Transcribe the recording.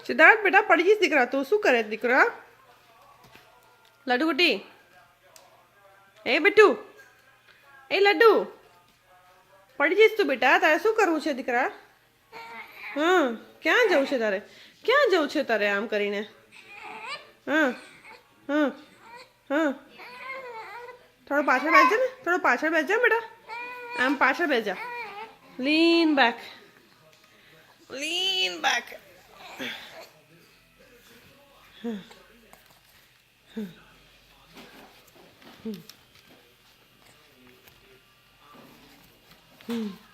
સિદ્ધાર્થ બેટા પડી જઈશ દીકરા. તું શું કરે દીકરા? લડ્ડુગુટી, એ બેટુ, એ લડ્ડુ, પડી જઈશ તું બેટા. તારે શું કરવું છે દીકરા? હા, ક્યાં જવું છે તારે? ક્યાં જવું છે તારે આમ કરીને? હા હા હા, થોડો પાછળ બેસજા ને, થોડો પાછળ બેસજા બેટા. આમ પાછળ બેસજા. લીન બેક, લીન બેક. Hmm.